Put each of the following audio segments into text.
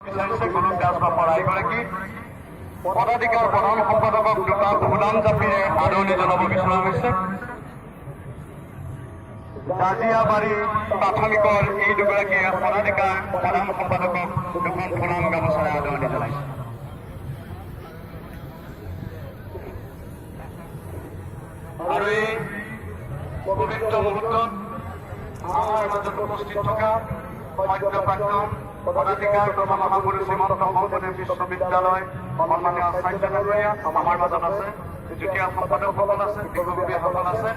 বিচাৰিছে গুৰু দাসবাপৰ এগৰাকী পদাধিকাৰ প্ৰধান সম্পাদকক দুটা ভোটদান জাপিৰে আদৰণি জনাব বিচৰা হৈছে। জাজিয়াবাৰী প্ৰাথমিকৰ এই দুগৰাকী পদাধিকাৰ প্ৰধান সম্পাদকক দুখন ফুলাম গামোচাৰে আদৰণি জনাইছে। আৰু এই পবিত্ৰ মুহূৰ্তত আমাৰ মাজত উপস্থিত থকা সদ্যপ্ৰাক্তন পদাধিকাৰ তথা মহাগুৰু শ্ৰীমন্ত শংকৰদেৱ বিশ্ববিদ্যালয় সন্মানীয় আচাৰ্য ডাঙৰীয়া আমাৰ মাজত আছে, যুটীয়া সম্পাদকসকল আছে, বিষয়ববীয়াসকল আছে।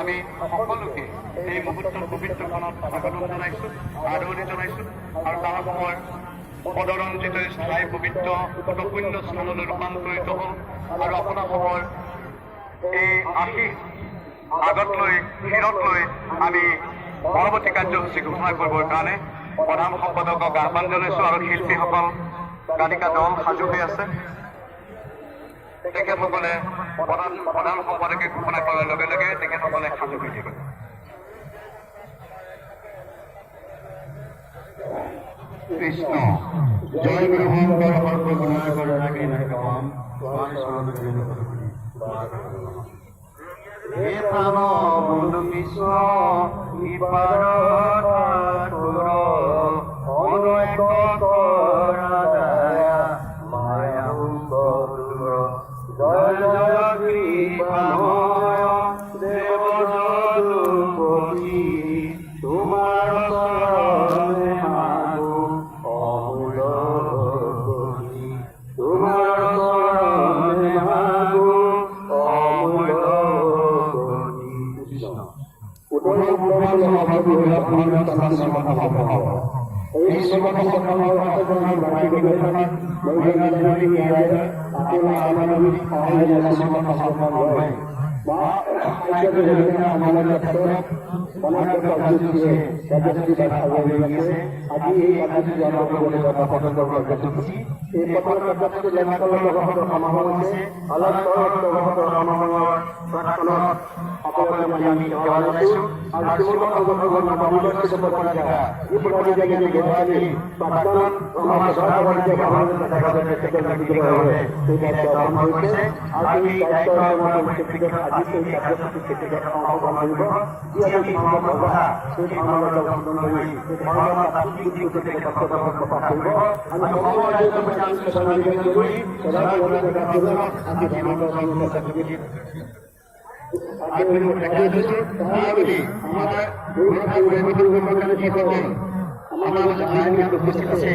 আমি সকলোকে এই মুহূৰ্তৰ পবিত্ৰখনত স্বাগতম জনাইছো, আদৰণি জনাইছো আৰু তাৰ সময় পদৰঞ্জিত স্থায়ী পবিত্ৰ পুণ্য স্থানলৈ ৰূপান্তৰিত হ'ল আৰু আপোনালোকৰ এই আশীষ আগত লৈ শিৰত লৈ আমি পৰৱৰ্তী কাৰ্যসূচী ঘোষণা কৰিবৰ কাৰণে প্ৰধান সম্পাদকক আহ্বান জনাইছো আৰু শিল্পীসকল গায়িকা দল সাজু হৈ আছে। তেখেতসকলে প্ৰধান সম্পাদকে ঘোষণা কৰাৰ লগে লগে তেখেতসকলে সাজু হৈ থাকিব। কৃষ্ণ জয় গুৰু শংকৰ হে প্রাণ বন্ধু কৃষ্ণ মায়া জয় জয় কৃপাময় দেব তোমার শরণে মাগো অমূল তোমার শরণে মাগো অমূল এই শ্রীমন্ত্রণালয় উপস্থিত আছে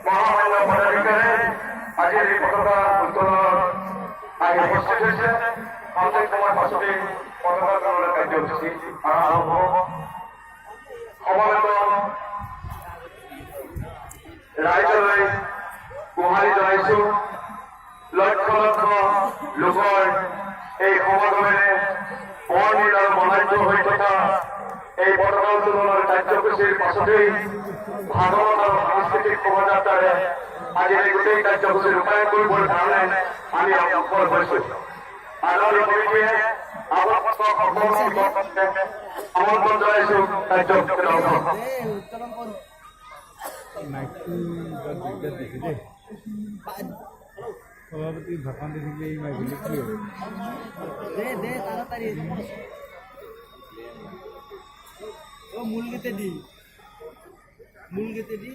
মহামান্য পদাধিকারে আজিৰ এই পতাকা উত্তোলনৰ আগে উপস্থিত হৈছে সন্তেক সময় পাছতে পতাকা উত্তোলনৰ কাৰ্যসূচী আৰম্ভ হ'ব। সমবেত ৰাইজলৈ গোহাৰি জনাইছো, লক্ষ লক্ষ লোকৰ এই সমাগমেৰে বৰ্ণিল আৰু বৰ্ণাঢ্য হৈ থকা এই পতাকা উত্তোলনৰ কাৰ্যসূচীৰ পাছতেই ভাগৱত আৰু সাংস্কৃতিক শোভাযাত্ৰাৰে আজিৰ এই গোটেই কাৰ্যসূচী ৰূপায়ণ কৰিবৰ কাৰণে আমি সফল হৈছো। আদৰণি কমিটিয়ে আপোনালোকক আমন্ত্ৰণ জনাইছো কাৰ্যসূচীত সভাপতি ভাষণ দি থাকিলে এই মাইকলি কি হ'ব? তাড়াতাড়ি মূল গেতে দি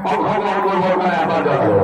অংশগ্রহণ করবার কারণে আবার যাবো।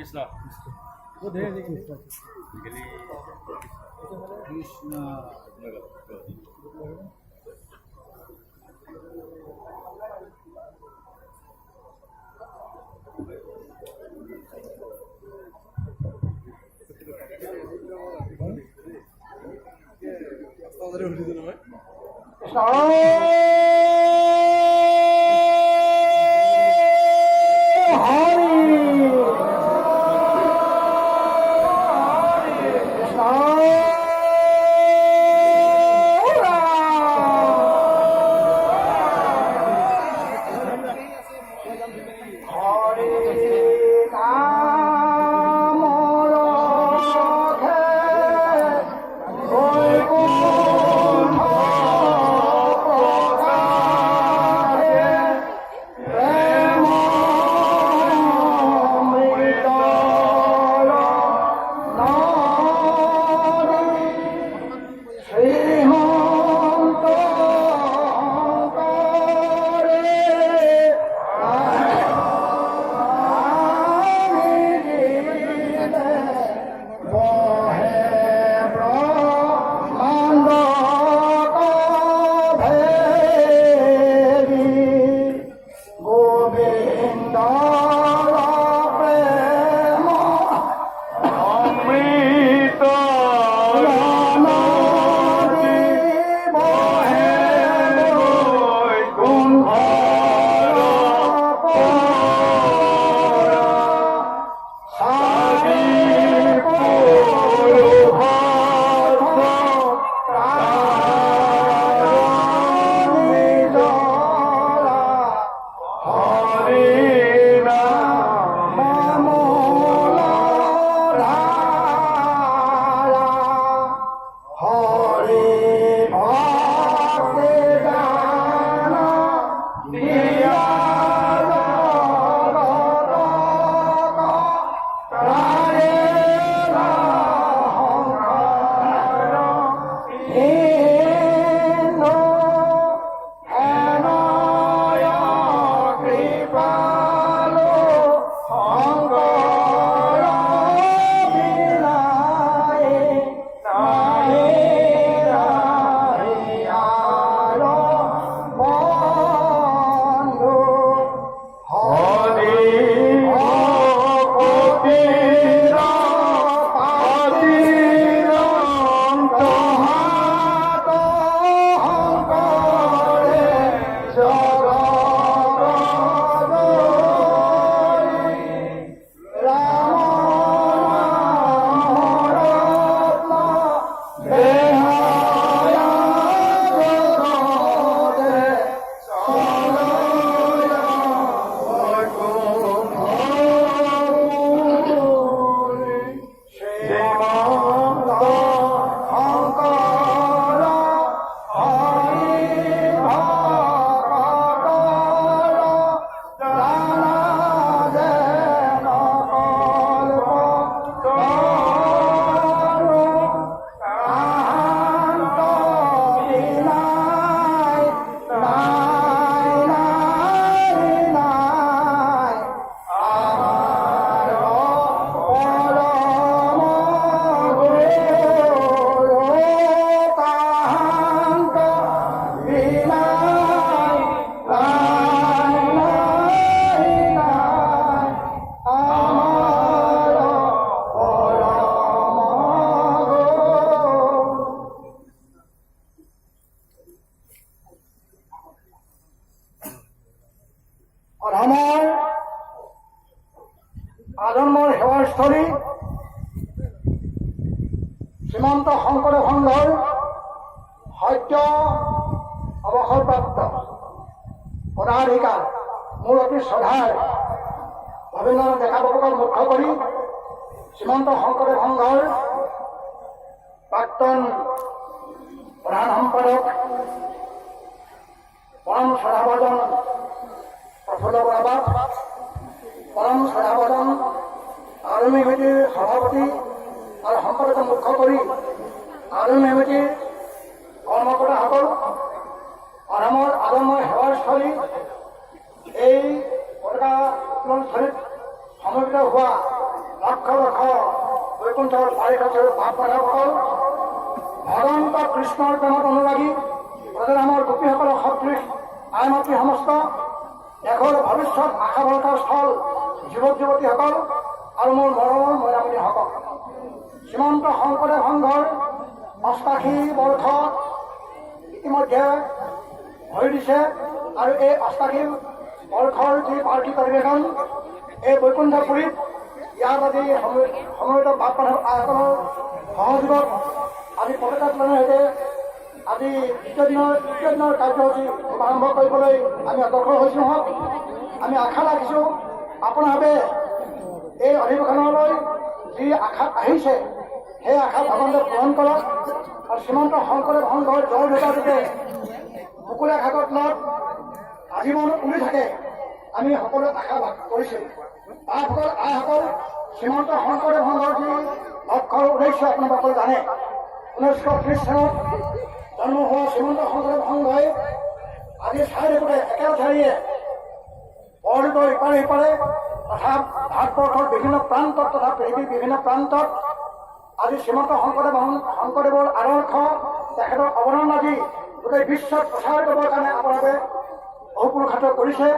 কৃষ্ণ বোধে আজি কৃষ্ণ কৃষ্ণ স্থলী শ্ৰীমন্ত শংকৰ সংঘৰ সদ্য অৱসৰপ্ৰাপ্ত পদাধিকাৰ মোৰ অতি শ্ৰদ্ধাৰ ভৱেন্দ্ৰনাথ ডেকা বাবুকক মুখ্য কৰি শ্ৰীমন্ত শংকৰ সংঘৰ প্ৰাক্তন প্ৰধান সম্পাদক পৰম শ্ৰদ্ধাভাজন প্ৰফুল্ল বৰা, পৰম শ্ৰদ্ধাভাজন আৰমী সমিতিৰ সভাপতি আৰু সম্পাদকক মুখ্য কৰি আৰমী সমিতিৰ কৰ্মকৰ্তাসকল, অসমৰ আদময় সেৱাস্থলী এই পতাকা উত্তোলনস্থলীত সমবেত হোৱা লক্ষ লক্ষ বৈকুণ্ঠৰ বাৰিষাৰ ভাৱ বাধাসকল ভগৱন্ত কৃষ্ণৰ প্ৰেমত অনুৰাগী ব্ৰজৰামৰ গোপীসকলৰ সদৃশ আই মাতৃ সমস্ত দেশৰ ভৱিষ্যত আশা ভৰসাৰ স্থল যুৱক যুৱতীসকল আৰু মোৰ মৰমৰ মৈৰামণিসকল শ্ৰীমন্ত শংকৰদেৱ সংঘৰ ৮৮ বৰ্ষ ইতিমধ্যে ভৰি দিছে আৰু এই ৮৮ বৰ্ষৰ যি বাৰ্ষিক অধিৱেশন এই বৈকুণ্ঠপুৰীত ইয়াত আজি সমবেত ভাৱ বাধাৰ আয়োজনৰ সহযোগত আজি পতাকা উত্তোলনৰ সৈতে আজি দ্বিতীয় দিনৰ কাৰ্যসূচী আৰম্ভ কৰিবলৈ আমি অগ্ৰসৰ হৈছোঁ হওক আমি আশা ৰাখিছোঁ আপোনালোকে এই অধিৱেশনলৈ যি আশাত আহিছে সেই আশা ভগৱন্তই পূৰণ কৰক আৰু শ্ৰীমন্ত শংকৰদেৱ সংঘৰ জয় জয়তাটোতে মুকলি আকাশত নত আজীৱন উৰি থাকে আমি সকলোৱে আশা কৰিছোঁ বাপসকল আইসকল শ্ৰীমন্ত শংকৰদেৱ সংঘৰ যি লক্ষ্যৰ উদ্দেশ্য আপোনালোকে জানে 1930 চনত জন্ম হোৱা শ্ৰীমন্ত শংকৰদেৱ সংঘই আজি চাৰিওফালে একে ঠাইয়ে বৰদৰ ইপাৰে সিপাৰে তথা ভাৰতবৰ্ষৰ বিভিন্ন প্ৰান্তত তথা পৃথিৱীৰ বিভিন্ন প্ৰান্তত আজি শ্ৰীমন্ত শংকৰদেৱৰ আদৰ্শ তেখেতৰ অৱদান আজি গোটেই বিশ্বত প্ৰচাৰ কৰিবৰ কাৰণে আপোনালোকে বহুপুৰুষাৰ্থ কৰিছে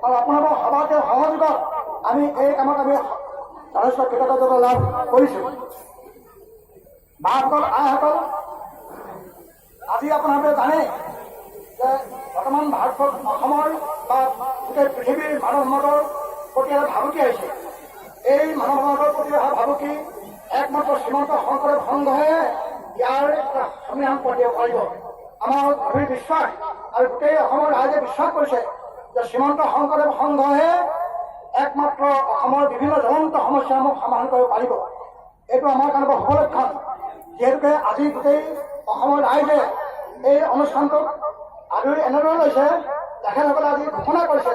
আৰু আপোনালোকৰ সভাতে সহযোগত আমি এই কামত আমি যথেষ্ট কৃতজ্ঞতা লাভ কৰিছোঁ বাপসকল আইসকল আজি আপোনালোকে জানে যে বৰ্তমান ভাৰতবৰ্ষ অসমৰ বা গোটেই পৃথিৱীৰ মানৱ সমাজৰ প্ৰতি এটা ভাবুকি আহিছে এই মানৱ সমাজৰ প্ৰতি অহা ভাবুকি একমাত্ৰ শ্ৰীমন্ত শংকৰদেৱ সংঘহে ইয়াৰ এটা সমাধান কৰিব পাৰিব আমাৰ গভীৰ বিশ্বাস আৰু গোটেই অসমৰ ৰাইজে বিশ্বাস কৰিছে যে শ্ৰীমন্ত শংকৰদেৱ সংঘহে একমাত্ৰ অসমৰ বিভিন্ন জ্বলন্ত সমস্যাসমূহ সমাধান কৰিব পাৰিব এইটো আমাৰ কাৰণে বৰ শুভ লক্ষণ যিহেতুকে আজি গোটেই অসমৰ ৰাইজে এই অনুষ্ঠানটোক আদৰি এনেদৰে লৈছে তেখেতসকলে আজি ঘোষণা কৰিছে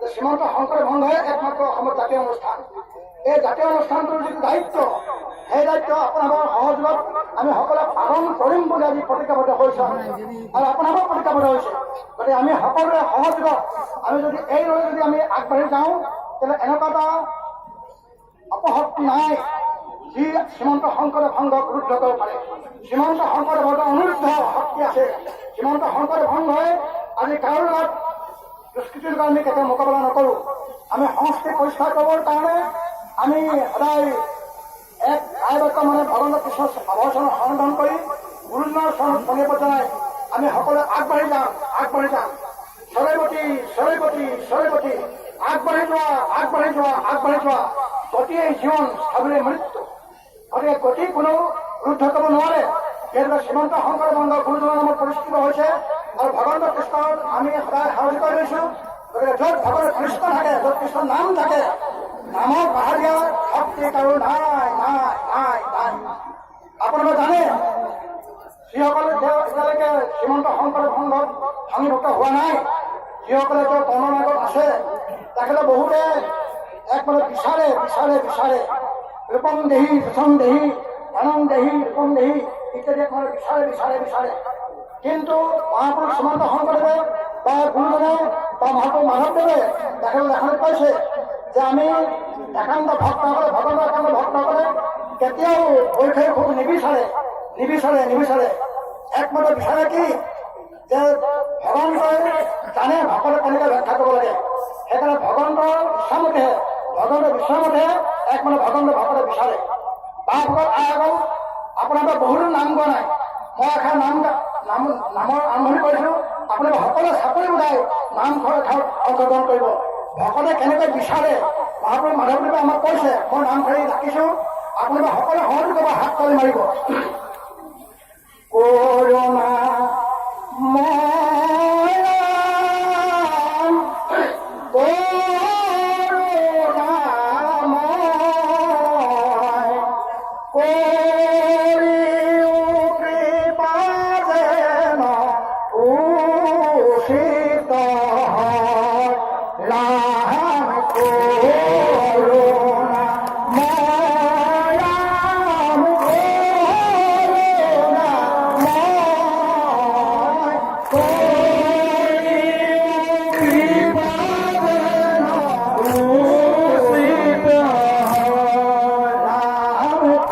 যে শ্ৰীমন্ত শংকৰদেৱ সংঘই একমাত্ৰ অসমৰ জাতীয় অনুষ্ঠান এই জাতীয় অনুষ্ঠানটোৰ যিটো দায়িত্ব সেই দায়িত্ব আপোনালোকৰ সহযোগত আমি সকলোৱে পালন কৰিম বুলি আজি প্ৰতিজ্ঞাবদ্ধ হৈছোঁ আৰু আপোনালোকৰ প্ৰতিজ্ঞাবদ্ধ হৈছে গতিকে আমি সকলোৰে সহযোগত আমি যদি এইদৰে যদি আমি আগবাঢ়ি যাওঁ তেতিয়াহ'লে এনেকুৱা এটা অপশক্তি নাই যি শ্ৰীমন্ত শংকৰদেৱ সংঘক ৰুদ্ধ কৰিব পাৰে শ্ৰীমন্ত শংকৰদেৱৰ অনুৰুদ্ধ শক্তি আছে শ্ৰীমন্ত শংকৰদেৱ সংঘই আজি কাৰো লগত দুষ্কৃতিৰ কাৰণে কেতিয়াও মোকাবিলা নকৰোঁ আমি সংস্কৃতি পৰিষ্কাৰ কৰিবৰ কাৰণে আমি সদায় এক আইবাক্য মানে ভগৱন্ত কৃষ্ণ অৱচৰণ সন্ধান কৰি গুৰুজনাৰ চৰণত প্ৰণিপাত জনাই আমি সকলোৱে আগবাঢ়ি যাম চৰৈৱতী আগবাঢ়ি যোৱা গতিয়ে জীৱন স্থাবলে মৃত্যু গতিকে গতি কোনো ৰুদ্ধ কৰিব নোৱাৰে যিহেতুকে শ্ৰীমন্ত শংকৰদেৱ সংঘৰ গুৰুজনাৰ নামত প্ৰতিষ্ঠিত হৈছে আৰু ভগৱন্ত কৃষ্ণৰ আমি সদায় সাহসী কৰি লৈছোঁ গতিকে য'ত ভগৱান কৃষ্ণ থাকে য'ত কৃষ্ণৰ নাম থাকে নামৰ পাহাৰীয়া শক্তি কাৰো নাই আপোনালোকে জানে যিসকলে এতিয়ালৈকে শ্ৰীমন্ত শংকৰদেৱ সংঘত সংযুক্ত হোৱা নাই যিসকলে তেওঁ কৰ্মমাৰ্গত আছে তেখেতে বহুতে একমাত্ৰ বিচাৰে ৰূপম দেহি ৰূপম দেহি ধনম দেহি ৰূপম দেহি ইত্যাদি একমাত্ৰ বিচাৰে কিন্তু মহাপুৰুষ শ্ৰীমন্ত শংকৰদেৱে বা গুৰুজনে বা মহাপুৰুষ মাধৱদেৱে তেখেতে দেখাবলৈ পাইছে যে আমি একান্ত ভক্তসকলে ভগৱানৰ একান্ত ভক্তসকলে কেতিয়াও বৈষয়িক সুখ নিবিচাৰে একমাত্ৰ বিচাৰে কি যে ভগৱন্তই জানে ভকতে কেনেকৈ ৰক্ষা কৰিব লাগে সেইকাৰণে ভগৱন্তৰ বিশ্বামতেহে একমাত্ৰ ভগৱন্ত ভকতে বিচাৰে বাপসকল আইসকল আপোনালোকে বহুতো নাম গোৱা নাই মই এষাৰ নামৰ আৰম্ভণি কৰিছোঁ আপোনালোকে সকলোৱে চাকৰি ওলাই নামঘৰ অংশগ্ৰহণ কৰিব ভকতে কেনেকৈ বিচাৰে মহাপুৰুষ মাধৱদেৱে আমাক কৈছে মই নামঘৰী ৰাখিছোঁ আপোনালোকে সকলোৱে সহযোগ কৰিব হাত তালি মাৰিব কৰোণা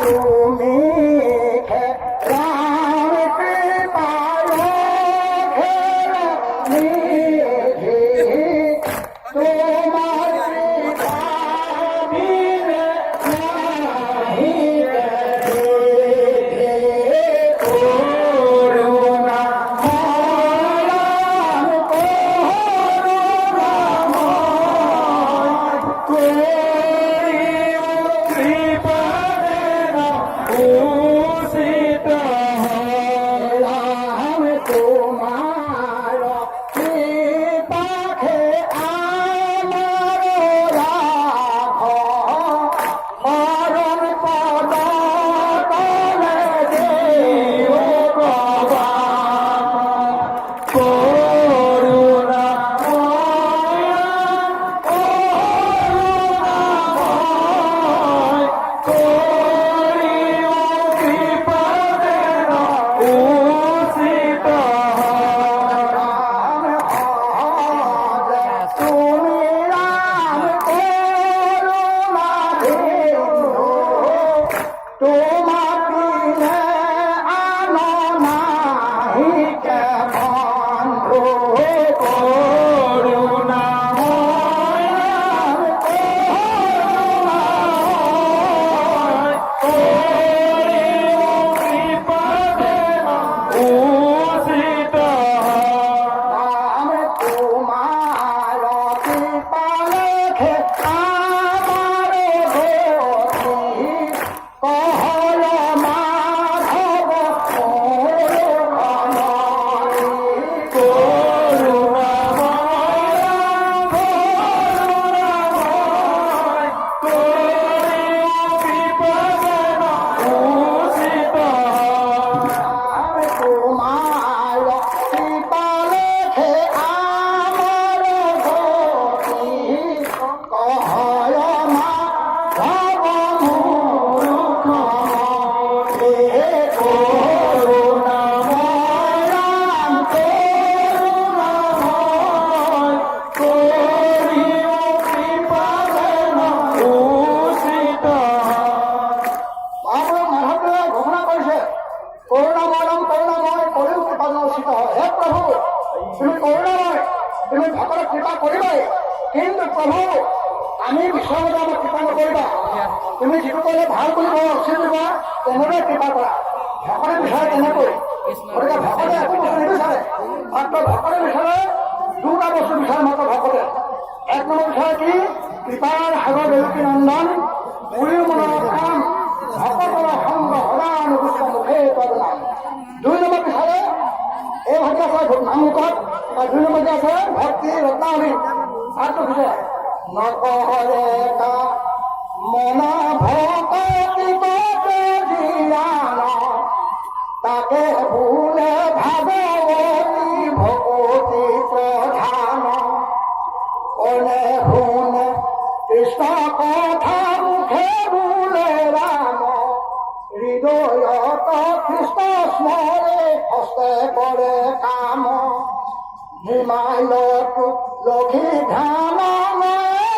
তুমি রাম কৃপায় ঘেরা নিধি তোমার কৃপা বিনে নাহি গতি করুণা ময়ান করুণাময় করিও কৃপা দেন উষিত হলাম তোমার কৃপাকে আমার রাখ হরণ পদ তলে দিও প্রবাদ করুণা করুণাময় করিও কৃপা দেন উষিত রাম ভজ তুমি রাম করুণা ভিন্ন তোমার বিনে আনো নাহি কেমন করুণা রাম তোমার কৃপা লেখে আমার গতি কহল মাধব মোর কমলি করুণাময় করুণাময় করিও কৃপা দেন উষিত রাম তোমার কৃপা লেখে আমার গতি কহল মাধব মোর কমলি করুণাময় রাম করুণাময় করিও কৃপা দেন উষিত মহাপ্রভু মাধবদেব ঘোষণা কৰিছে কৰুণাময় কৰুণাময় কৰিও কৃপা দেন উষিত হে প্ৰভু তুমি কৰুণাময় তুমি ভকতক কৃপা কৰিবাই কিন্তু প্ৰভু আমি বিশ্বমতে আমাক কৃপা নকৰিবা তুমি যিটো কৰিলে ভাল বুলি কোৱা উচিত দিবা তেনেদৰে কৃপা কৰা ভকতে বিচাৰে তেনেকৈ গতিকে ভকতে একো বস্তু নিবিচাৰে মাত্ৰ ভকতে বিচাৰে দুটা বস্তু বিচাৰে মাত্ৰ ভকতে এক নম্বৰ বিচাৰে কি কৃপাৰ সাগৰ দেৱকী নন্দন পুৰী মনৰ কাম ভকতৰ সংগ সদানুভূত মুখে পদনাম দুই নম্বৰ বিচাৰে এই ভাগ্য আছে নামমুখত আৰু দুই নম্বৰ আছে ভক্তি ৰত্নাৱলী আৰু কৈছে নকৰে কা মনা ভকতি গতে জিয়ান তাকে ভুলে ভাগৱতী ভকতি প্ৰধান কলে শুনে কৃষ্ণ কথা মুখে বোলে ৰাম হৃদয়ত কৃষ্ণ স্মৰে হস্তে কৰে কাম হিমালয়ত লক্ষী ধ্যান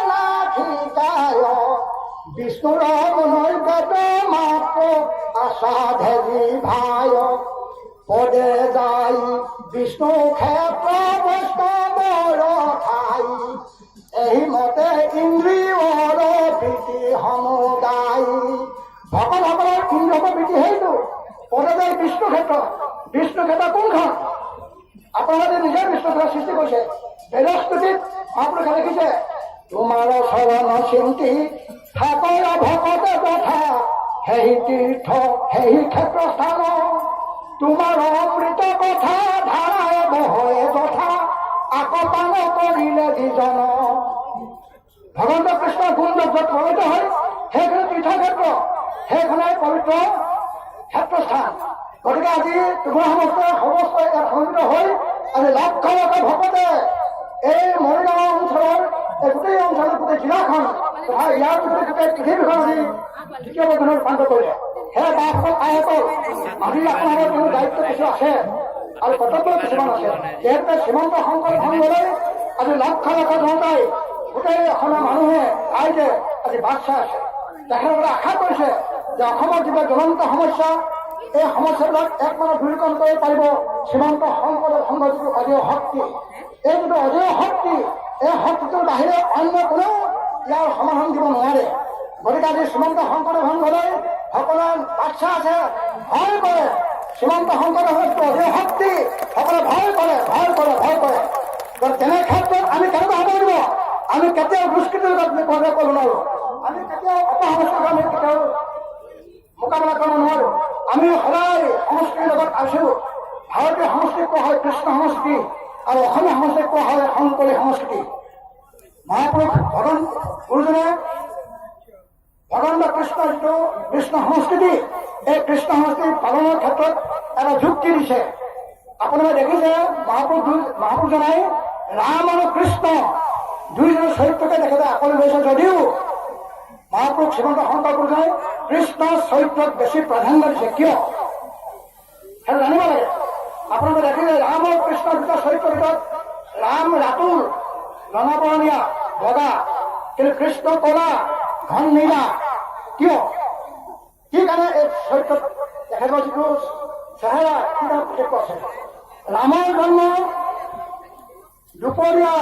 লাখি গায় বিষ্ণুৰ নৈবেদ মাত্ৰ আসাধেৰি ভায় পদে যাই বিষ্ণু ক্ষেত্ৰ বৈষ্ণৱৰ ঠাই এই মতে ইন্দ্ৰিয়ৰ প্ৰীতি সমুদায় ভকতসকলৰ ইন্দ্ৰিয়ৰ প্ৰীতি সেইটো পদে যায় বিষ্ণু ক্ষেত্ৰ কোনখন আপোনালোকে নিজে বিষ্ণু ক্ষেত্ৰ সৃষ্টি কৰিছে বেদস্তুতিত আপোনালোকে লিখিছে তোমাৰ চৰণ চিন্তি ঠাকৰ ভকতে তথা সেই তীৰ্থ সেই ক্ষেত্ৰস্থান তোমাৰ অমৃত কথা ধাৰাই বহয়ে যথা আকপান কৰিলে যিজন ভগৱন্ত কৃষ্ণ গুণ য'ত প্ৰৱিত হয় সেইখন তীৰ্থক্ষেত্ৰ সেইখনে পবিত্ৰ ক্ষেত্ৰস্থান গতিকে আজি তোমাৰ সমস্ত ইয়াত সমন্বিত হৈ আজি লক্ষ লক্ষ ভকতে এই মৰিগাঁও অঞ্চলৰ এই গোটেই অঞ্চলৰ গোটেই জিলাখন তথা ইয়াৰ গোটেই পৃথিৱীখন আজি দ্বিতীয় বৰ্ধনত ৰূপান্ত কৰিলে সেই বাসকল আইসকল আজি আপোনালোকৰ কোনো দায়িত্ব কিছু আছে আৰু কৰ্তব্য কিছুমান আছে যিহেতু শ্ৰীমন্ত শংকৰ সংঘলৈ আজি লক্ষ লক্ষ জনতাই গোটেই অসমৰ মানুহে ৰাইজে আজি বাট চাই আছে তেখেতসকলে আশা কৰিছে যে অসমৰ যিবিলাক জ্বলন্ত সমস্যা, এই সমস্যাবিলাক একমাত্ৰ দূৰীকৰণ কৰিব পাৰিব শ্ৰীমন্ত শংকৰদেৱ সংঘৰ যিটো অজেয় শক্তি। এই যিটো অজেয় শক্তি, এই শক্তিটোৰ বাহিৰে অন্য কোনেও ইয়াৰ সমাধান দিব নোৱাৰে। গতিকে আজি শ্ৰীমন্ত শংকৰদেৱ সংঘলৈ সকলোৱে বাচ্ছা আছে, ভয় কৰে। শ্ৰীমন্ত শংকৰদেৱ যিটো অজেয় শক্তি, সকলোৱে ভয় কৰে, ভয় কৰে, ভয় কৰে। তেনে ক্ষেত্ৰত আমি কেনেকুৱা হ'ব লাগিব? আমি কেতিয়াও দুষ্কৃতিৰ লগত বিপদে কৰিব নোৱাৰো। আমি কেতিয়াও অপসংস্কৃতিক আমি কেতিয়াও মোকাবিলা কৰিব নোৱাৰো। আমি সদায় সংস্কৃতিৰ লগত আছো। ভাৰতীয় সংস্কৃতি কোৱা হয় কৃষ্ণ সংস্কৃতি, আৰু অসমীয়া সংস্কৃতি কোৱা হয় শংকৰী সংস্কৃতি। মহাপুৰুষ ভগৱান গুৰুজনে ভগৱান কৃষ্ণ যিটো কৃষ্ণ সংস্কৃতি, এই কৃষ্ণ সংস্কৃতি পালনৰ ক্ষেত্ৰত এটা যুক্তি দিছে। আপোনালোকে দেখিছে মহাপুৰুষজনাই ৰাম আৰু কৃষ্ণ দুইজনৰ চৰিত্ৰকে তেখেতে আকোৱালি লৈছে যদিও মহাপুৰুষ শ্ৰীমন্ত শংকৰ গুৰুজনাই কৃষ্ণৰ চৰিত্ৰক বেছি প্ৰাধান্য দিছে। কিয় সেইটো জানিব লাগে। আপোনালোকে দেখিলে ৰাম আৰু কৃষ্ণৰ দুটা চৰিত্ৰৰ ভিতৰত ৰাম ৰাতুল, ৰঙাবৰণীয়া, বগা, কিন্তু কৃষ্ণ কলা, ঘন নীলা। কিয়? কি কাৰণে এই চৰিত্ৰত তেখেতৰ যিটো চেহেৰা কি কাৰণে পাৰ্থক্য আছে? ৰামৰ জন্ম দুপৰীয়া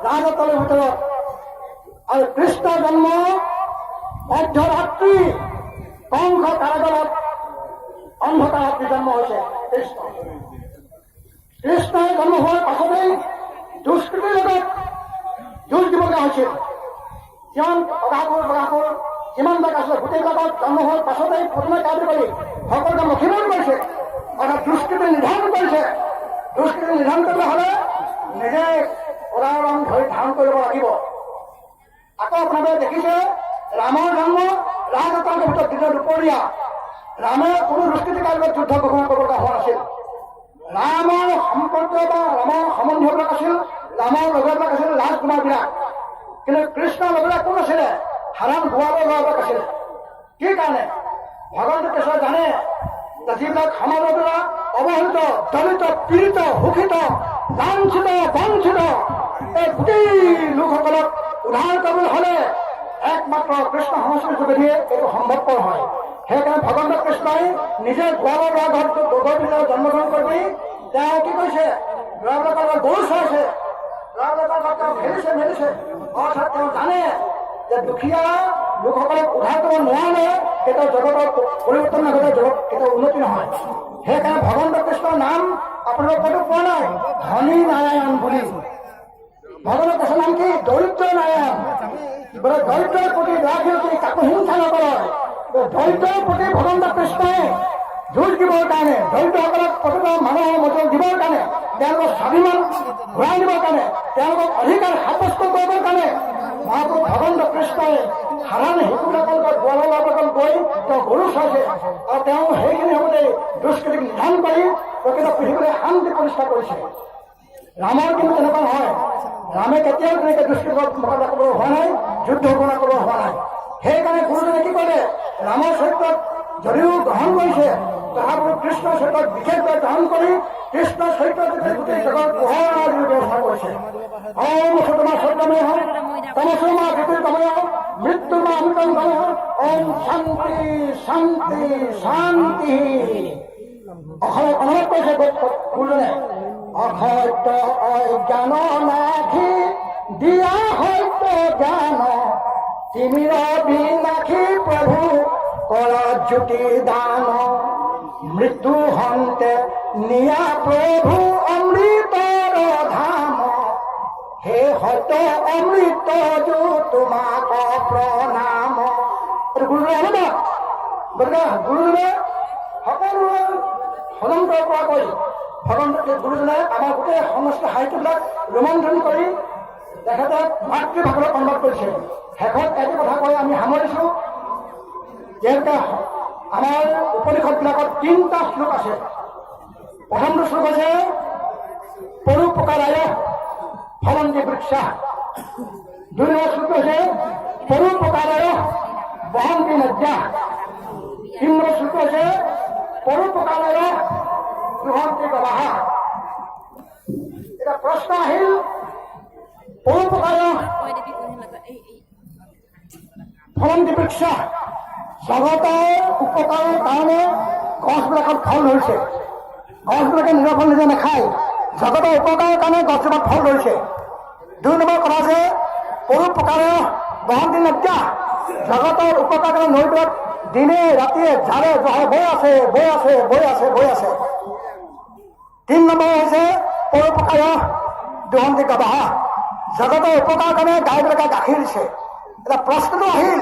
ৰাজতলৰ ভিতৰত, আৰু কৃষ্ণৰ জন্ম মধ্যৰাত্ৰি কংস কাৰাগাৰত অন্ধকাৰ ৰাত্ৰি জন্ম হৈছে কৃষ্ণ। কৃষ্ণই জন্ম হোৱাৰ পাছতেই দুষ্কৃতিৰ লগত যুঁজ দিবলগা হৈছিল। কিমান বগাসুৰ কিমানবিলাক আছিলে, গোটেইবিলাকত জন্ম হোৱাৰ পাছতেই প্ৰথমে কাৰ্য কৰি সকলোকে লক্ষীমণ কৰিছে, অৰ্থাৎ দুষ্কৃতি নিৰ্ধাৰণ কৰিছে। দুষ্কৃতি নিৰ্ধাৰণ কৰিবলৈ হ'লে নিজে উদাহৰণ ধৰি ধাৰণ কৰিব লাগিব। আকৌ আপোনালোকে দেখিছে ৰামৰ জন্ম ৰাজতলৰ ভিতৰত দিনৰ দুপৰীয়া। ৰামে কোনো দুষ্কৃতিকাৰীৰ লগত যুদ্ধ ঘোষণা কৰিবলগা হোৱা নাছিল। ৰামৰ সম্পৰ্কীয় বা ৰামৰ সম্বন্ধীয়বিলাক আছিল, ৰামৰ লগৰবিলাক আছিল ৰাজকুমাৰবিলাক। কিন্তু কৃষ্ণৰ লগতে কোন আছিলে? সাধাৰণ গোৱালৰ ল'ৰাবিলাক আছিলে। কি কাৰণে? ভগৱান কৃষ্ণই জানে যে যিবিলাক সমাজৰ দ্বাৰা অৱহেলিত, দলিত, পীড়িত, শোষিত, লাঞ্ছিত, বঞ্চিত, এই গোটেই লোকসকলক উদ্ধাৰ কৰিবলৈ হ'লে একমাত্ৰ কৃষ্ণ সংস্কৃতিৰ যোগেদিয়ে এইটো সম্ভৱপৰ হয়। সেইকাৰণে ভগৱান কৃষ্ণই নিজে গোৱালৰ ল'ৰা ঘৰত জন্মগ্ৰহণ কৰি তেওঁ কি কৰিছে? ল'ৰাবিলাকৰ লগত গৰু চৰাইছে, ল'ৰাবিলাকৰ লগত তেওঁ মেলিছে। অৰ্থাৎ তেওঁ জানে যে দুখীয়া লোকসকলক উদ্ধাৰ কৰিব নোৱাৰে, কেতিয়াও জগতৰ পৰিৱৰ্তন নগলে জগত কেতিয়াও উন্নতি নহয়। সেইকাৰণে ভগৱান কৃষ্ণৰ নাম আপোনালোক ক'তো পোৱা নাই ধনী নাৰায়ণ বুলি। ভগৱান কৃষ্ণৰ নাম কি? দৰিদ্ৰ নাৰায়ণ। বোলে দৰিদ্ৰৰ প্ৰতি দয়াশীল, কাকো হিংসা নকৰে। দৰিদ্ৰৰ প্ৰতি ভগৱান কৃষ্ণই যুঁজ দিবৰ কাৰণে, দৰিদ্ৰসকলক প্ৰতিটো মানুহৰ মজল দিবৰ কাৰণে, তেওঁলোকৰ স্বাভিমান ঘূৰাই দিবৰ কাৰণে, তেওঁলোকক অধিকাৰ সাব্যস্ত কৰিবৰ কাৰণে মহাপুৰুষ ভগৱান কৃষ্ণই সাধাৰণ শিশুবিলাকৰ লগত গোৱালৰ ল'ৰাবিলাকক গৈ তেওঁ গৰু চাইছে, আৰু তেওঁ সেইখিনি সময়তে দুষ্কৃতিক নিধন কৰি প্ৰকৃত পৃথিৱীলৈ শান্তি প্ৰতিষ্ঠা কৰিছে। ৰামৰ কিন্তু তেনেকুৱা নহয়। ৰামে কেতিয়াও তেনেকৈ দুষ্কৃতিক মোকাবিলা কৰিব হোৱা নাই, যুদ্ধ ঘোষণা কৰিব হোৱা নাই। সেইকাৰণে গুৰুজনে কি কৰে? ৰামৰ চৰিত্ৰত যদিও গ্ৰহণ কৰিছে, তথাপিও কৃষ্ণৰ চৰিত্ৰত বিশেষকৈ গ্ৰহণ কৰি কৃষ্ণৰ চৰিত্ৰত গোটেই জগত পোহৰ ব্যৱস্থা কৰিছে। ওম তোমাৰ চৰিত্ৰময় হয়, তমসোমা জ্যোতিৰ্গময়, মৃত্যুমা অমৃতময়। ওম শান্তি শান্তি শান্তি। অসমত অনুবাদ কৰিছে গুৰুজনে। অসত্য অজ্ঞান নাশী দিয়া সত্য জ্ঞান, তিমিৰ বিনাশী প্ৰভু কৰ জ্যোতি দান। মৃত্যু হন্তে নিয়া প্ৰভু অমৃতৰ ধাম, হে সত্য অমৃত যো তোমাক প্ৰণাম। গুৰুজনে অনুবাদ। গতিকে গুৰুজনে সকলোৰে স্বতন্ত্ৰৰ পৰা কৰি গুৰুজনে আমাৰ গোটেই সংস্কৃত সাহিত্যবিলাক ৰোমন্থন কৰি তেখেতে মাতৃভাষালৈ অনুবাদ কৰিছে। শেষত এইটো কথা কৈ আমি সামৰিছো, যিহেতুকে আমাৰ উপনিষদবিলাকত 3টা শ্লোক আছে। প্ৰথমটো শ্লোক হৈছে পৰোপকাৰায় ফলন্তি বৃক্ষা। 2 নম্বৰ শ্লোক হৈছে পৰোপকাৰায় বহন্তি নদ্যা। 3 নম্বৰ শ্লোক হৈছে পৰোপকাৰায় দুহন্তি গবাহা। এটা প্ৰশ্ন আহিল, পৰোপকাৰায় ফলন্তি বৃক্ষা, জগতৰ উপকাৰৰ কাৰণে গছবিলাকত ফল ধৰিছে। গছবিলাকে নিজৰ ফল নিজে নাখায়, জগতৰ উপকাৰৰ কাৰণে গছজোপাত ফল ধৰিছে। 2 নম্বৰ কথা যে পৰোপকাৰৰ বহন্তি নাত্যা, জগতৰ উপকাৰ কাৰণে নৈবিলাক দিনে ৰাতিয়ে ঝাৰে জহাৰে বৈ আছে বৈ আছে বৈ আছে বৈ আছে। 3 নম্বৰ হৈছে পৰোপকাৰৰ দুহন্তি গাবাহা, জগতৰ উপকাৰ কাৰণে গাইবিলাকে গাখীৰ দিছে। এটা প্ৰশ্নটো আহিল,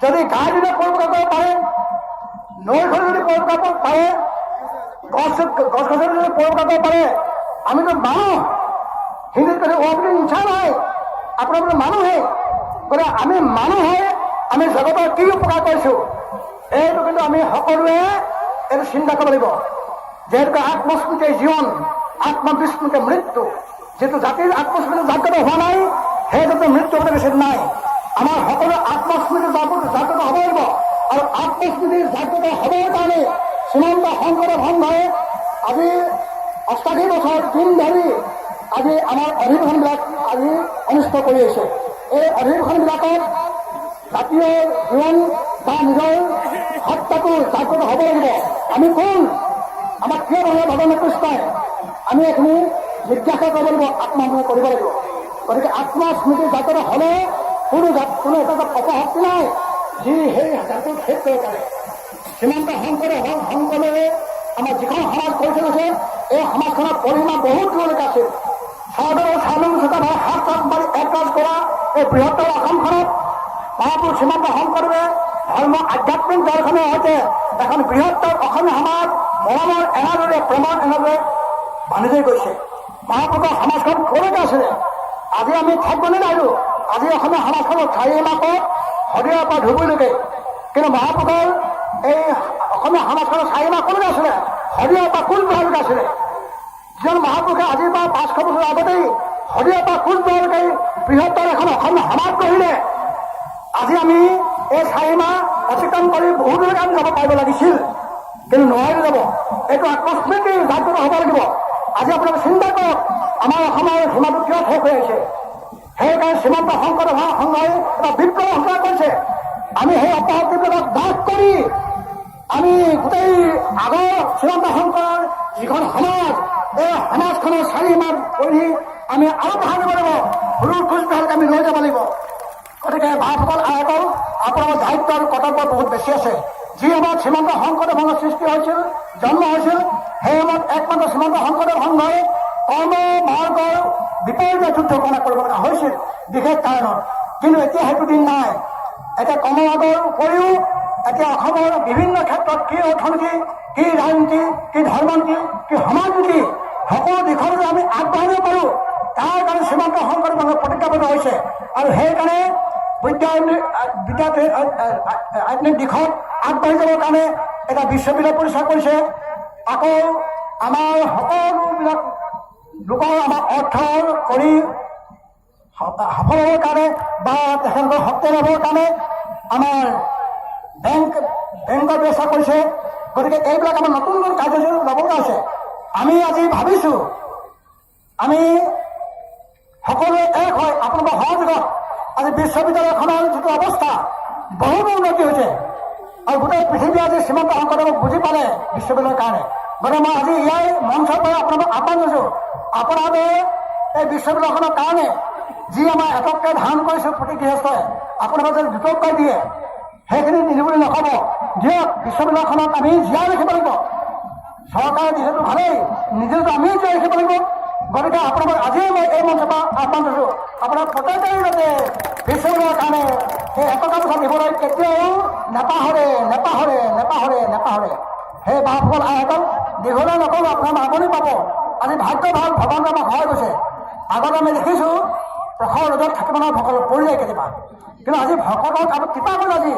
যদি গাই দিলে পৰোপকাৰ কৰিব পাৰে, নৈখন যদি পৰোপকাৰ কৰিব পাৰে, গছ গছনি যদি পৰোপকাৰ কৰিব পাৰে, আমিতো মানুহ, হিন্দীত কৈছে ও আপুনি নিচা নহয়, আপোনালোকে মানুহে, গতিকে আমি মানুহ হৈ আমি জগতৰ কি উপকাৰ কৰিছোঁ এইটো কিন্তু আমি সকলোৱে এইটো চিন্তা কৰিব লাগিব। যিহেতুকে আত্মস্মৃতি জীৱন, আত্মবিস্মৃতি মৃত্যু, যিটো জাতিৰ আত্মস্মৃতি জাগ্ৰত হোৱা নাই সেই জাতিৰ মৃত্যু হ'বলৈ বেছি নাই। আমাৰ সকলো আত্মস্মৃতি জাগ্ৰত হ'ব লাগিব, আৰু আত্মস্মৃতি জাগ্ৰত হ'বৰ কাৰণে শ্ৰীমন্ত শংকৰদেৱ সংঘই আজি 88 বছৰ দিন ধৰি আজি আমাৰ অধিৱেশনবিলাক আজি অনুষ্ঠিত কৰি আহিছে। এই অধিৱেশনবিলাকত জাতীয় জীৱন বা নিজৰ সত্তাটো জাগ্ৰত হ'ব লাগিব। আমি কোন, আমাক কিয় নহ'লে ভগৱানে কৃষ্ণই, আমি এইখিনি জিজ্ঞাসা কৰিব লাগিব, আত্মসন্মান কৰিব লাগিব। গতিকে আত্মস্মৃতি জাগ্ৰত হ'লে কোনো এটা অপশক্তি নাই যি সেই জাতিক শেষ কৰিব পাৰে। শ্ৰীমন্ত শংকৰদেৱে আমাৰ যিখন সমাজ কৰি থৈছে, এই সমাজখনৰ পৰিসীমা বহুত দূৰলৈকে আছিল। চৰকাৰৰ চাৰিটা হাত মাৰি একৰাজ কৰা এই বৃহত্তৰ অসমখনত মহাপুৰুষ শ্ৰীমন্ত শংকৰদেৱে ধৰ্ম আধ্যাত্মিক দৰ্শনৰ সৈতে এখন বৃহত্তৰ অসমীয়া সমাজ মৰমৰ এনাদৰে প্ৰেমৰ এনাদৰে বান্ধি থৈ গৈছে। মহাপুৰুষৰ সমাজখন ক'লৈকে আছিলে, আজি আমি ঠাইকনে নাইলো। আজি অসমীয়া সমাজখনৰ 4 মাকত শদিয়াৰ পৰা ধুবুৰীলৈকে, কিন্তু মহাপুৰুষৰ এই অসমীয়া সমাজখনৰ 4 মাহ ক'লৈকে আছিলে, শদিয়াৰ পৰা কোচবিহাৰলৈকে আছিলে। যিজন মহাপুৰুষে আজিৰ পৰা 500 বছৰ আগতেই শদিয়াৰ পৰা কোচবিহাৰলৈকে বৃহত্তৰ এখন অসমীয়া সমাজ গঢ়িলে। আজি আমি এই 4 মাহ অতিক্ৰম কৰি বহু দূৰলৈকে আমি যাব পাৰিব লাগিছিল, কিন্তু নোৱাৰি যাব। এইটো আত্মস্মৃতি জাগ্ৰত হ'ব লাগিব। আজি আপোনালোকে চিন্তা কৰক, আমাৰ অসমৰ সীমাটো কিয় শেষ হৈ আহিছে। সেইকাৰণে শ্ৰীমন্ত শংকৰদেৱ সংঘই এটা বিপ্লৱ ঘোষণা কৰিছে। আমি সেই অপশক্তিবিলাকক নাশ কৰি আমি গোটেই আগৰ শ্ৰীমন্ত শংকৰৰ যিখন সমাজ, এই সমাজখনৰ 4 মাহ কৰি আমি আৰু বঢ়াই দিব লাগিব, সৰু কোচবিহাৰলৈকে আমি লৈ যাব লাগিব। গতিকে বাপসকল আইসকল, আপোনালোকৰ দায়িত্ব আৰু কৰ্তব্য বহুত বেছি আছে। যি সময়ত শ্ৰীমন্ত শংকৰদেৱ সংঘৰ সৃষ্টি হৈছিল, জন্ম হৈছিল, সেই সময়ত একমাত্ৰ শ্ৰীমন্ত শংকৰদেৱ সংঘই কৰ্ম মাৰ্গৰ বিপৰীতে যুদ্ধ ঘোষণা কৰিব লগা হৈছিল বিশেষ কাৰণত। কিন্তু এতিয়া সেইটো দিন নাই। এতিয়া কৰ্ম মাৰ্গৰ উপৰিও এতিয়া অসমৰ বিভিন্ন ক্ষেত্ৰত কি অৰ্থনীতি, কি ৰাজনীতি, কি ধৰ্মনীতি, কি সমাজনীতি, সকলো দিশত আমি আগবাঢ়িব পাৰোঁ, তাৰ কাৰণে শ্ৰীমন্ত শংকৰদেৱ সংঘ প্ৰতিজ্ঞাবদ্ধ হৈছে। আৰু সেইকাৰণে আধ্যাত্মিক দিশত আগবাঢ়ি যাবৰ কাৰণে এটা বিশ্ববিদ্যালয় প্ৰতিষ্ঠা কৰিছে। আকৌ আমাৰ সকলোবিলাক লোকৰ আমাৰ অৰ্থ কৰি সফল হ'বৰ কাৰণে বা তেখেতৰ শক্তি ল'বৰ কাৰণে আমাৰ বেংকৰ ব্যৱস্থা কৰিছে। গতিকে এইবিলাক আমাৰ নতুন নতুন কাৰ্যসূচী ল'ব লগা হৈছে। আমি আজি ভাবিছোঁ আমি সকলোৱে এক হয় আপোনালোকৰ সহযোগত আজি বিশ্ববিদ্যালয়খনৰ যিটো অৱস্থা বহুত উন্নতি হৈছে, আৰু গোটেই পৃথিৱী আজি শ্ৰীমন্ত শংকৰদেৱক বুজি পালে বিশ্ববিদ্যালয়ৰ কাৰণে। গতিকে মই আজি ইয়াৰ মঞ্চৰ পৰা আপোনালোকক আহ্বান কৰিছোঁ, আপোনালোকে এই বিশ্ববিদ্যালয়খনৰ কাৰণে যি আমাৰ এটককে ধান কৰিছোঁ প্ৰতি গৃহস্থই, আপোনালোকে যদি 2 টকা দিয়ে সেইখিনি নিদিবলৈ নক'ব, দিয়ক। বিশ্ববিদ্যালয়খনত আমি জীয়াই ৰাখিব লাগিব। চৰকাৰে যিহেতু ভালেই, নিজেতো আমিও জীয়াই ৰাখিব লাগিব। গতিকে আপোনালোকক আজিয়ে মই এই মঞ্চৰ পৰা আহ্বান কৰিছোঁ, আপোনালোক প্ৰত্যেকেই যাতে বিশ্ববিদ্যালয়ৰ কাৰণে সেই 1 টকা পইচা দিবলৈ কেতিয়াও নেপাহৰে। সেই বাপসকল আইসকল দীঘলীয়া নকৰোঁ, আপোনাৰ আগনি পাব। আজি ভাগ্য ভাল, ভগৱানে আমাক সহায় কৰিছে। আগত আমি দেখিছোঁ প্ৰখৰ ৰ'দত থাকিব নোৱাৰা ভকত পৰি যায় কেতিয়াবা, কিন্তু আজি ভকতক আমি কৃপা কৰিলোঁ। আজি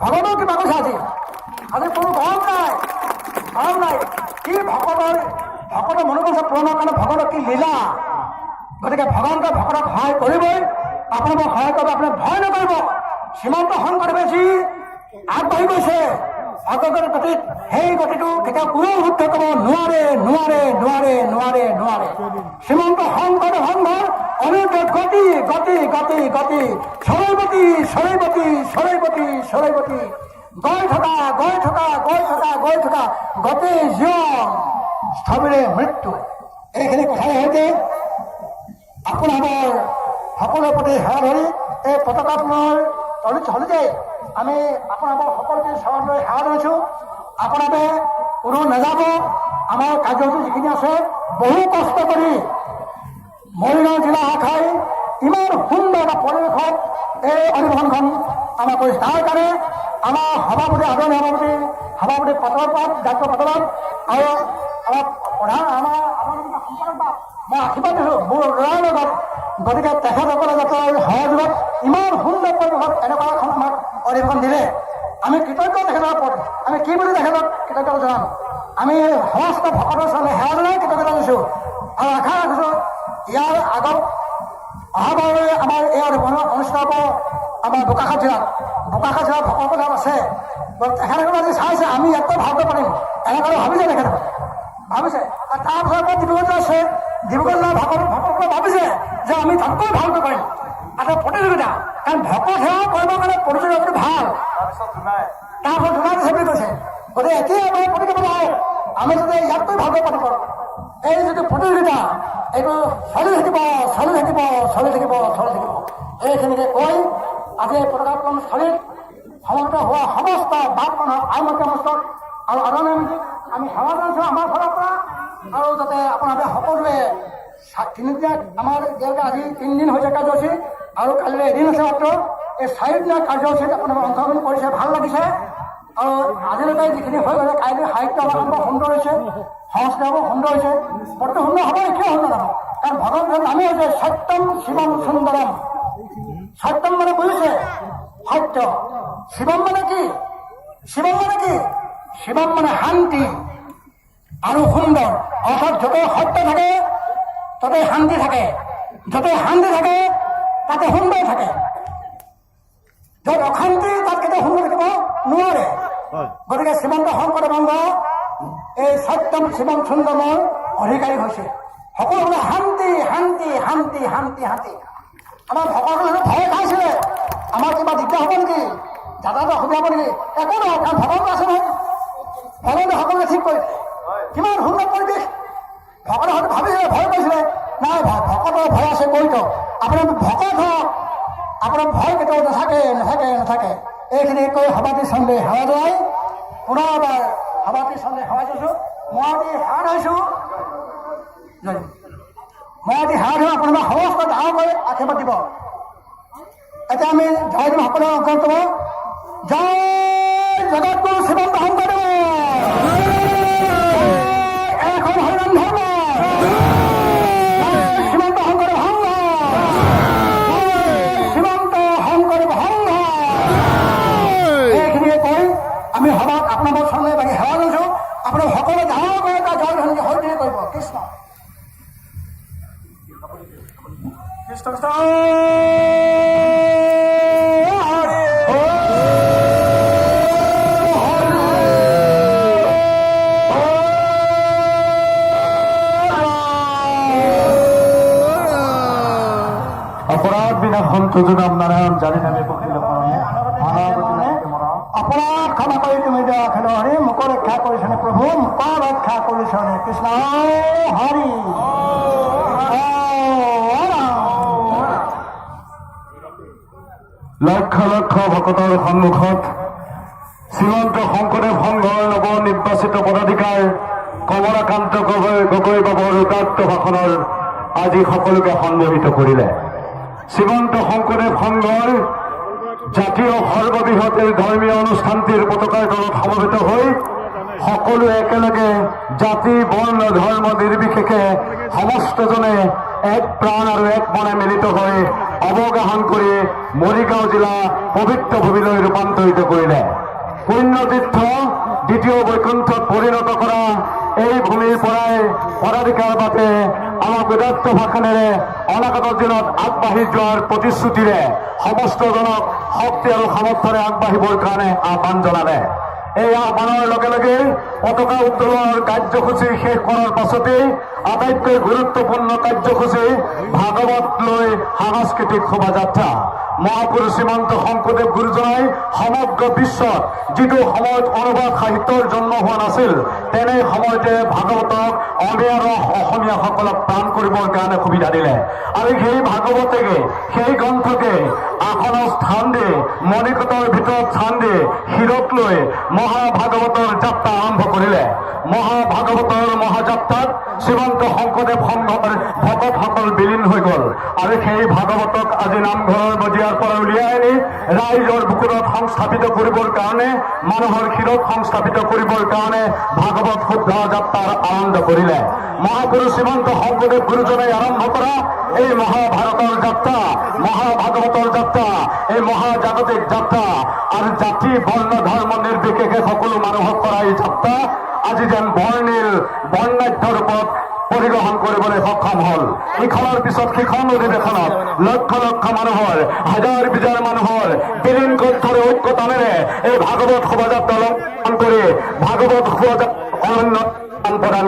ভগৱানেও কৃপা কৰিছে। আজি কোনো গৰম নাই। কি ভকতৰ মনোবাঞ্ছা পূৰণৰ কাৰণে ভগৱানৰ কি লীলা। গতিকে ভগৱানকে ভকতক সহায় কৰিবই, আপোনালোকক সহায় কৰিব, আপুনি ভয় নকৰিব। শ্ৰীমন্ত শংকৰদেৱে যি আগবাঢ়ি গৈছে অগ্ৰগতিৰ গতিত, সেই গতিটো কেতিয়াও কোনেও শুদ্ধ কৰিব নোৱাৰে। শ্ৰীমন্ত শংকৰদেৱ সংঘৰ অনুদেশ গতি গতি গতি গতি চৰাইবতী চৰাইবতী চৰাইবতী চৰাইবতী গৈ থকা গৈ থকা গৈ থকা গৈ থকা গতি জীৱন স্থবিৰে মৃত্যু। এইখিনি কথাই সৈতে আপোনালোকৰ সকলোৰে প্ৰতি সেৱা ধৰি এই পতাকাখনৰ তলিতে আমি আপোনালোকৰ সকলোকে সেৱা ধৰি সেৱা ধৰিছোঁ। আপোনালোকে কোনো নাযাব। আমাৰ কাৰ্যসূচী যিখিনি আছে বহু কষ্ট কৰি মৰিগাঁও জিলা শাখাই ইমান সুন্দৰ এটা পৰিৱেশত এই অধিৱেশনখন আমাৰ কৰিছে। তাৰ কাৰণে আমাৰ সভাপতি আদৰণীয় সভাপতি পাতলপাত ডাক্তৰ পাতলপাত আৰু আমাৰ প্ৰধান আমাৰ সম্পাদক মই আশীৰ্বাদ দিছোঁ মোৰ ল'ৰাৰ লগত। গতিকে তেখেতসকলে যাতে সহযোগত ইমান সুন্দৰ পৰিৱেশত এনেকুৱা এখন আমাক অধিৱেশন দিলে আমি কৃতজ্ঞ তেখেতৰ ওপৰত। আমি কি বুলি তেখেতক কৃতজ্ঞতা জনাম? আমি সমস্ত ভকতৰ ওচৰলৈ সেৱা জনাই কৃতজ্ঞতা দিছোঁ আৰু আশা ৰাখিছোঁ ইয়াৰ আগত অহাবাৰলৈ আমাৰ এই অধিৱেশন অনুষ্ঠিত হ'ব আমাৰ বোকাখাত জিলাত ভকতসকল আছে। তেখেতসকলে আজি চাইছে আমি ইয়াতকৈ ভালকৈ পাৰিম এনেকৈ ভাবিছে তেখেতসকলে ভাবিছে। আৰু তাৰপিছত ডিব্ৰুগড় আছে ডিব্ৰুগড় জিলাৰ ভকতসকলে ভাবিছে যে আমি তাতকৈ ভালকৈ পাৰিম। এটা প্ৰতিযোগিতা কাৰণ ভকত সেৱা কৰিবৰ কাৰণে প্ৰতিযোগিতাটো ভাল। তাৰপিছত জোনাই দিছে বুলি কৈছে। গতিকে এতিয়া আমাৰ প্ৰতিযোগিতা হওক আমি যাতে ইয়াতকৈ ভালকৈ পাতিব পাৰোঁ। এই যিটো প্ৰতিযোগিতা এইটো চলি থাকিব চলি থাকিব চলি থাকিব চলি থাকিব এইখিনিকে কৈ আজি এই পতাকা উত্তোলন স্থলীত সমবেত হোৱা সমস্ত বাপ মানুহক আইমতী সমস্তক আৰু আদৰণি আমি সেৱা জনাইছোঁ আমাৰ ফালৰ পৰা। আৰু যাতে আপোনালোকে সকলোৱে তিনিদিনীয়া আমাৰ এতিয়ালৈকে আজি 3 দিন হৈছে কাৰ্যসূচী আৰু কালিলৈ এদিন আছে মাত্ৰ। এই 4 দিনীয়া কাৰ্যসূচীত আপোনালোকে অংশগ্ৰহণ কৰিছে ভাল লাগিছে। আৰু আজিলৈকে যিখিনি হৈ গৈছে কাইলৈ সাহিত্য বৰ সুন্দৰ হৈছে, সংস্কৃত বৰ সুন্দৰ হৈছে। বৰ্তমান সুন্দৰ হ'ব কিয় সুন্দৰ হ'ব? কাৰণ ভগৱানৰ নামেই হৈছে সত্যম শিৱম সুন্দৰম। সত্যম মানে বুজিছে সত্য, শিৱম মানে কি? শিৱম মানে কি? শিৱম মানে শান্তি আৰু সুন্দৰ। অৰ্থাৎ য'তে সত্য থাকে তাতে শান্তি থাকে, য'তে শান্তি থাকে তাতে সুন্দৰ থাকে। য'ত অশান্তি তাত কেতিয়াও সুন্দৰ থাকিব নোৱাৰে। গতিকে শ্ৰীমন্ত শংকৰদেৱ এই সত্যম শিৱম সুন্দৰৰ অধিকাৰী হৈছে। সকলোৱে শান্তি শান্তি শান্তি শান্তি শান্তি। আমাৰ ভকতসকলে ভয় খাইছিলে আমাৰ কিবা দিগদাৰ হ'ব নেকি, যাতায়াত অসুবিধা হ'ব নেকি? একো নহয়, কাৰণ ভগৱান আছে নহয়। ভগৱানে সকলোৱে ঠিক কৰিলে। কিমান সুন্দৰ পৰিৱেশ। ভকতে হয়তো ভাবিছিলে ভয় কৰিছিলে, নাই ভকতৰ ভয় আছে কৰিত আপোনাৰ ভকত হওক আপোনাৰ ভয় কেতিয়াও নাথাকে নাথাকে নাথাকে। এইখিনি কৈ সভাপতি চন্দ্ৰে সেৱা জনাই পুনৰ এবাৰ সভাপতি চন্দ্ৰে সেৱা জনাইছোঁ। মই আজি সেৱা ধৰিছোঁ আপোনালোকে সমস্ত ডাঙৰ কৰি আশীৰ্বাদ দিব। এতিয়া আমি জয় দিম সকলোৱে অংশগ্ৰহণ কৰিব। জয় জগতগুৰু শ্ৰীমন্ত শংকৰদেৱ, এখন হৰিনাম ধৰ্ম, শ্ৰীমন্ত শংকৰদেৱ সংঘ, শ্ৰীমন্ত শংকৰদেৱ সংঘ। এইখিনিকে কৈ আমি সভাত আপোনালোকৰ চৰণে বাকী সেৱা লৈছোঁ। আপোনালোক সকলোৱে ডাঙৰ কৰি এটা জয় ধৰণে হৰিণে কৰিব। কৃষ্ণ কৃষ্ণ কৃষ্ণ অপৰাধ বিনা সন্তোষনাম নাৰায়ণ জানি নামে পকিল অপৰাধ ক্ষমা কৰি তুমি দিয়া খেলহৰি মোক ৰক্ষা কৰিছনে প্ৰভু, মোক ৰক্ষা কৰিছনে কৃষ্ণ হৰি। লক্ষ লক্ষ ভকতৰ সন্মুখত শ্ৰীমন্ত শংকৰদেৱ সংঘৰ নৱ নিৰ্বাচিত পদাধিকাৰ কমলাকান্ত গগৈ বাবৰ উদাত্ত ভাষণৰ আজি সকলোকে সন্মোহিত কৰিলে। শ্ৰীমন্ত শংকৰদেৱ সংঘৰ জাতীয় সৰ্ববৃহৎ এই ধৰ্মীয় অনুষ্ঠানটিৰ পতাকাৰ তলত সমবেত হৈ সকলোৱে একেলগে জাতি বৰ্ণ ধৰ্ম নিৰ্বিশেষে সমস্তজনে এক প্ৰাণ আৰু এক মনে মিলিত হৈ অৱগাহন কৰি মৰিগাঁও জিলা পবিত্ৰ ভূমিলৈ ৰূপান্তৰিত কৰিলে। পুণ্যতীৰ্থ দ্বিতীয় বৈকুণ্ঠত পৰিণত কৰা এই ভূমিৰ পৰাই পদাধিকাৰ বাটে আমাক উদাত্ত ভাষণেৰে অনাগত দিনত আগবাঢ়ি যোৱাৰ প্ৰতিশ্ৰুতিৰে সমস্তজনক শক্তি আৰু সামৰ্থ্যৰে আগবাঢ়িবৰ কাৰণে আহ্বান জনালে। এই আহ্বানৰ লগে লগে পতাকা উত্তোলনৰ কাৰ্যসূচী শেষ কৰাৰ পাছতেই আটাইতকৈ গুৰুত্বপূৰ্ণ কাৰ্যসূচী ভাগৱত লৈ সাংস্কৃতিক শোভাযাত্ৰা। মহাপুৰুষ শ্ৰীমন্ত শংকৰদেৱ গুৰুজনাই সমগ্ৰ বিশ্বত যিটো সময়ত অনুবাদ সাহিত্যৰ জন্ম হোৱা নাছিল, তেনে সময়তে ভাগৱতক অসমীয়াসকলক প্ৰাণ কৰিবৰ কাৰণে সুবিধা দিলে। আৰু সেই ভাগৱতকে, সেই গ্ৰন্থকে আসনৰ স্থান দি, মণিকোটৰ ভিতৰত স্থান দি, শিৰত লৈ মহাভাগৱতৰ যাত্ৰা আৰম্ভ কৰিলে। মহাভাগৱতৰ মহাযাত্ৰাত শ্ৰীমন্ত শংকৰদেৱ সংঘৰ ভকতসকল বিলীন হৈ গ'ল। আৰু সেই ভাগৱতক আজি নামঘৰৰ মজিয়াৰ পৰা উলিয়াই আনি ৰাইজৰ বুকুৰত সংস্থাপিত কৰিবৰ কাৰণে, মানুহৰ শিৰত সংস্থাপিত কৰিবৰ কাৰণে ভাগৱত শুদ্ধ যাত্ৰাৰ আৰম্ভ কৰিলে। মহাপুৰুষ শ্ৰীমন্ত শংকৰদেৱ গুৰুজনাই আৰম্ভ কৰা এই মহাভাৰতৰ যাত্ৰা, মহাভাগৱতৰ যাত্ৰা, এই মহাজাগতিক যাত্ৰা আৰু জাতি বৰ্ণ ধৰ্ম নিৰ্বিশেষে সকলো মানুহক কৰা এই যাত্ৰা আজি যেন বৰ্ণাঢ্য ৰূপত পৰিগ্ৰহণ কৰিবলৈ সক্ষম হল। ইখনৰ পিছত সিখন অধিৱেশনত লক্ষ লক্ষ মানুহৰ, হাজাৰ বিজাৰ মানুহৰ বিলীন কণ্ঠৰে ঐক্যতানেৰে এই ভাগৱত শোভাযাত্ৰা লক্ষণ কৰি ভাগৱত শোভাযাত্ৰা অনন্য প্ৰদান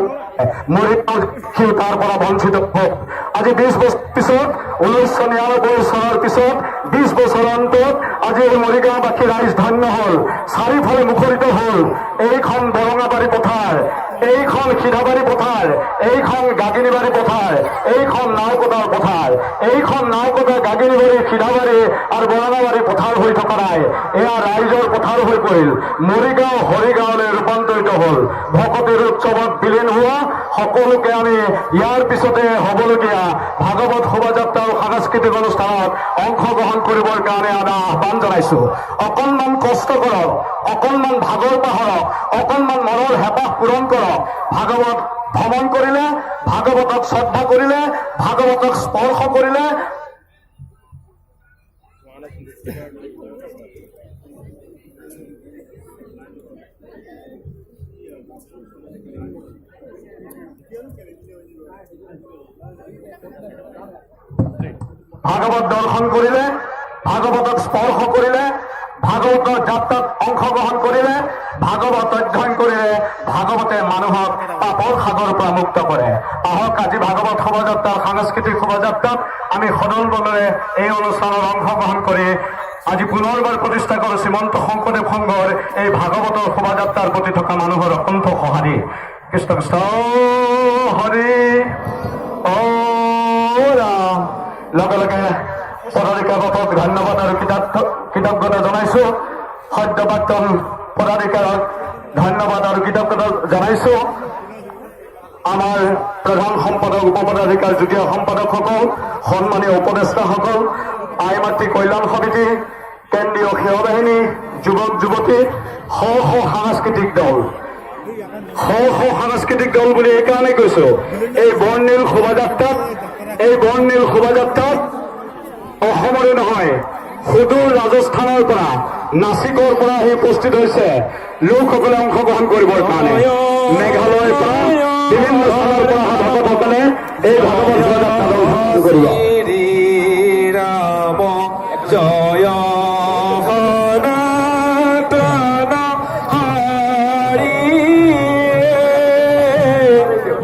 মৰিগাঁও তাৰ পৰা বঞ্চিত হওক। আজি 20 বছৰ পিছত, 1999 চনৰ পিছত 20 বছৰ অন্তত আজি এই মৰিগাঁওবাসী ৰাইজ ধন্য হল, চাৰিওফালে মুখৰিত হল। এইখন বৰঙাবাৰী পথাৰ, এইখন সিধাবাৰী পথাৰ, এইখন গাগিনীবাৰী পথাৰ, এইখন নাওকটাৰ পথাৰ, এইখন নাওকটা, গাগিনীবাৰী, সিধাবাৰী আৰু বৰঙাবাৰী পথাৰ হৈ থকা নাই, এয়া ৰাইজৰ পথাৰ হৈ পৰিল। মৰিগাঁও হৰিগাঁৱলৈ ৰূপান্তৰিত হল। ভকতিৰ উৎসৱত বিলীন হোৱা সকলোকে আমি ইয়াৰ পিছতে হবলগীয়া ভাগৱত শোভাযাত্ৰা আৰু সাংস্কৃতিক অনুষ্ঠানত অংশগ্ৰহণ কৰিবৰ কাৰণে আমি আহ্বান জনাইছো। অকণমান কষ্ট কৰক, অকণমান ভাগৰ পাহৰক, অকণমান মনৰ হেঁপাহ পূৰণ কৰক। ভাগৱত ভ্ৰমণ কৰিলে, ভাগৱতক শ্ৰদ্ধা কৰিলে, ভাগৱতক স্পৰ্শ কৰিলে ভাগৱত দৰ্শন কৰিলে, ভাগৱতক স্পৰ্শ কৰিলে, ভাগৱতৰ যাত্ৰাত অংশগ্ৰহণ কৰিলে, ভাগৱত অধ্যয়ন কৰিলে, ভাগৱতে মানুহক পাপৰ সাগৰৰ পৰা মুক্ত কৰে। আহক আজি ভাগৱত শোভাযাত্ৰাৰ সাংস্কৃতিক শোভাযাত্ৰাত আমি সদল বলেৰে এই অনুষ্ঠানত অংশগ্ৰহণ কৰি আজি পুনৰবাৰ প্ৰতিষ্ঠা কৰোঁ শ্ৰীমন্ত শংকৰদেৱ সংঘৰ এই ভাগৱতৰ শোভাযাত্ৰাৰ প্ৰতি থকা মানুহৰ অকণ্ঠ সঁহাৰি। কৃষ্ণ কৃষ্ণ হৰি ও ৰাম। লগে লগে পদাধিকাৰক ধন্যবাদ আৰু কৃতজ্ঞতা জনাইছো। সদ্যপ্ৰাক্তন পদাধিকাৰক ধন্যবাদ আৰু কৃতজ্ঞতা জনাইছো। আমাৰ প্ৰধান সম্পাদক, উপ পদাধিকাৰ, যুটীয়া সম্পাদকসকল, সন্মানীয় উপদেষ্টাসকল, আই মাতৃ কল্যাণ সমিতি, কেন্দ্ৰীয় সেৱা বাহিনী, যুৱক যুৱতী, শ শ সাংস্কৃতিক দল, শ শ সাংস্কৃতিক দল বুলি এইকাৰণে কৈছো, এই বৰ্ণিল শোভাযাত্ৰাত অসমৰে নহয়, সুদূৰ ৰাজস্থানৰ পৰা, নাছিকৰ পৰা আহি উপস্থিত হৈছে লোকসকলে অংশগ্ৰহণ কৰিবৰ কাৰণে। মেঘালয়ৰ পৰা বিভিন্ন স্থানৰ পৰা অহা ভকতসকলে এই ভাগৱত শোভাযাত্ৰাত অংশগ্ৰহণ কৰিব।